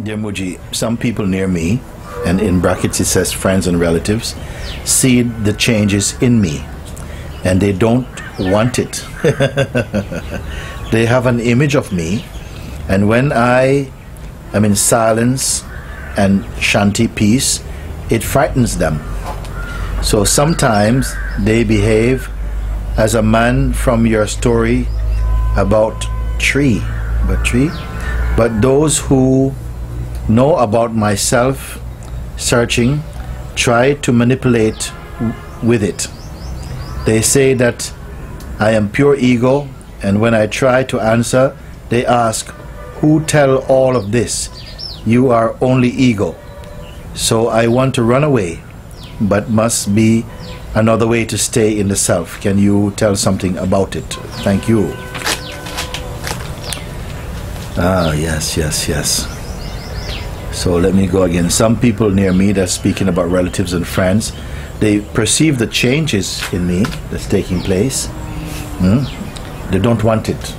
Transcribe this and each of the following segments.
Dear Mooji, some people near me, and in brackets it says friends and relatives, see the changes in me and they don't want it. They have an image of me, and when I am in silence and shanti peace, it frightens them. So sometimes they behave as a man from your story about tree. But those who know about myself searching try to manipulate with it. They say that I am pure ego, and when I try to answer, they ask, who tell all of this? You are only ego. So I want to run away, but must be another way to stay in the self. Can you tell something about it? Thank you. Yes. So let me go again. Some people near me that's speaking about relatives and friends, they perceive the changes in me that's taking place. They don't want it.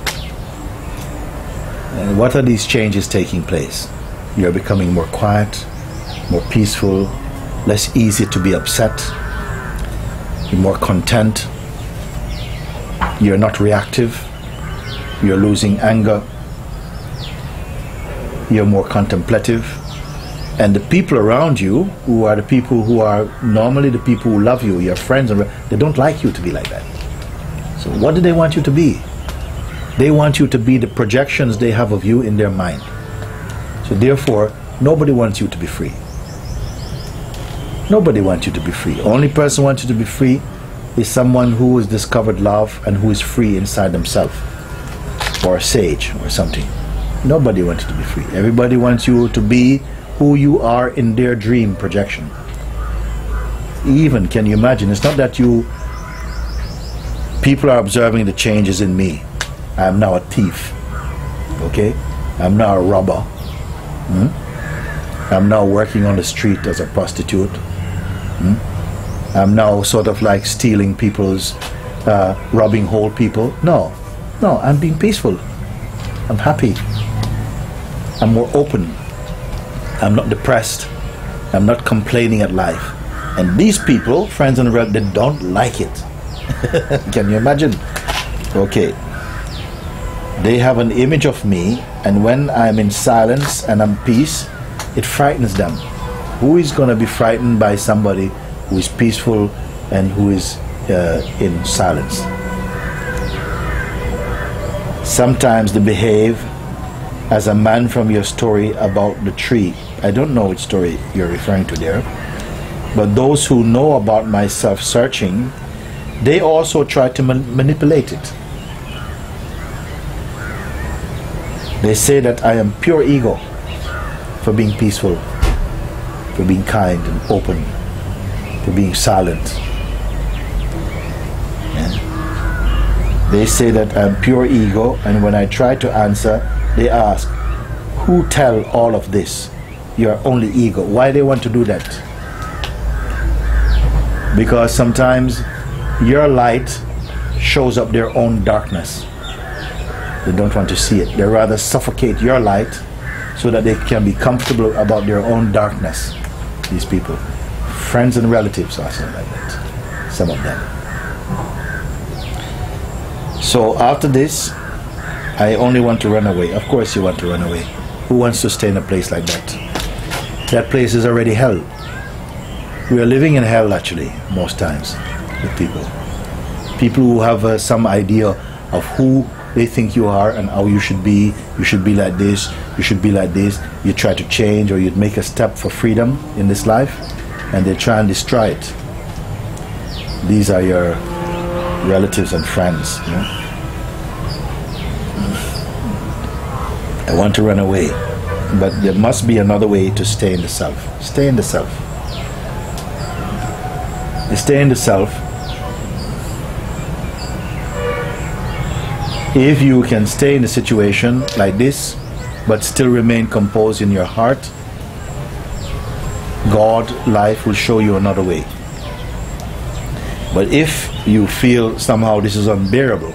And what are these changes taking place? You're becoming more quiet, more peaceful, less easy to be upset. You're more content. You're not reactive. You're losing anger. You're more contemplative. And the people around you, who are the people who are normally the people who love you, your friends, they don't like you to be like that. So what do they want you to be? They want you to be the projections they have of you in their mind. So therefore, nobody wants you to be free. Nobody wants you to be free. Only person who wants you to be free is someone who has discovered love and who is free inside themselves, or a sage or something. Nobody wants you to be free. Everybody wants you to be who you are in their dream projection. Even, can you imagine, it's not that people are observing the changes in me. I'm now a thief, okay? I'm now a robber. I'm now working on the street as a prostitute. I'm now sort of like stealing people's, robbing whole people. No, I'm being peaceful. I'm happy. I'm more open. I'm not depressed. I'm not complaining at life. And these people, friends and relatives, they don't like it. Can you imagine? Okay. They have an image of me, and when I'm in silence and I'm peace, it frightens them. Who is going to be frightened by somebody who is peaceful and who is in silence? Sometimes they behave as a man from your story about the tree. I don't know which story you're referring to there. But those who know about my self-searching, they also try to manipulate it. They say that I am pure ego for being peaceful, for being kind and open, for being silent. Yeah. They say that I'm pure ego, and when I try to answer, they ask, who tell all of this? You're only ego. Why they want to do that? Because sometimes your light shows up their own darkness. They don't want to see it. They rather suffocate your light so that they can be comfortable about their own darkness. These people, friends and relatives are something like that, some of them. So after this, I only want to run away. Of course you want to run away. Who wants to stay in a place like that? That place is already hell. We are living in hell actually, most times, with people. People who have some idea of who they think you are and how you should be like this, you should be like this. You try to change, or you'd make a step for freedom in this life, and they try and destroy it. These are your relatives and friends. You know? I want to run away, but there must be another way to stay in the self. Stay in the self. Stay in the self. If you can stay in a situation like this, but still remain composed in your heart, God, life will show you another way. But if you feel somehow this is unbearable,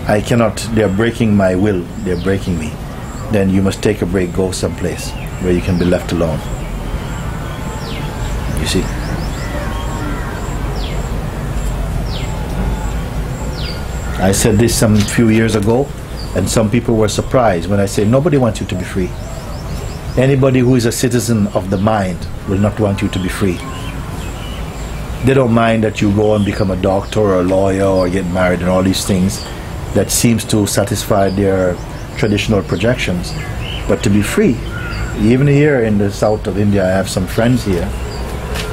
I cannot, they're breaking my will, they're breaking me, then you must take a break, go someplace where you can be left alone. You see? I said this some few years ago, and some people were surprised when I say nobody wants you to be free. Anybody who is a citizen of the mind will not want you to be free. They don't mind that you go and become a doctor or a lawyer or get married and all these things that seems to satisfy their traditional projections. But to be free, even here in the south of India, I have some friends here,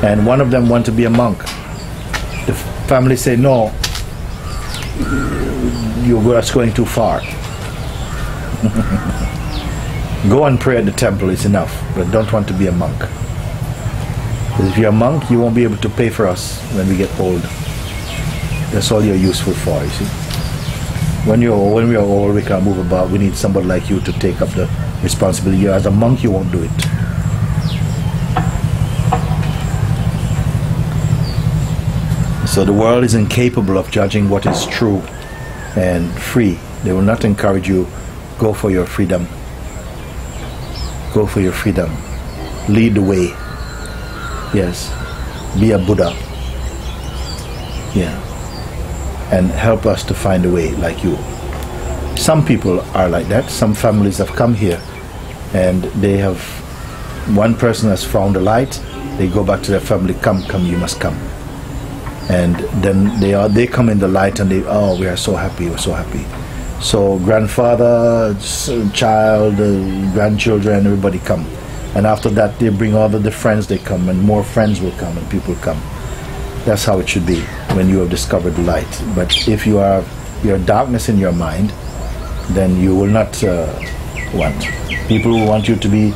and one of them wants to be a monk. The family say, no, that's going too far. Go and pray at the temple is enough, but don't want to be a monk. Because if you're a monk, you won't be able to pay for us when we get old. That's all you're useful for, you see. When we are old, we can't move about. We need somebody like you to take up the responsibility. As a monk, you won't do it. So the world is incapable of judging what is true and free. They will not encourage you, go for your freedom. Go for your freedom. Lead the way. Yes. Be a Buddha. Yeah. And help us to find a way like you. Some people are like that. Some families have come here and they have, one person has found the light, they go back to their family, come, you must come. And then they come in the light and they, oh, we are so happy, we're so happy. So grandfather, child, grandchildren, everybody come. And after that they bring all of the friends, they come, and more friends will come and people come. That's how it should be when you have discovered the light. But if you have your darkness in your mind, then you will not want. People will want you to be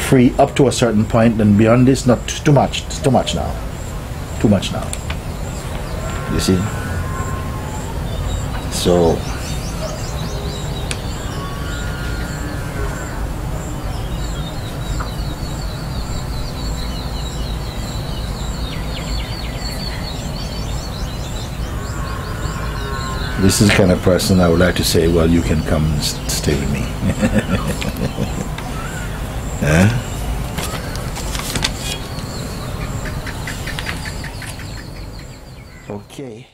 free up to a certain point, and beyond this, not too much. It's too much now. Too much now. You see? So this is the kind of person I would like to say, well, you can come and stay with me. Huh? Okay.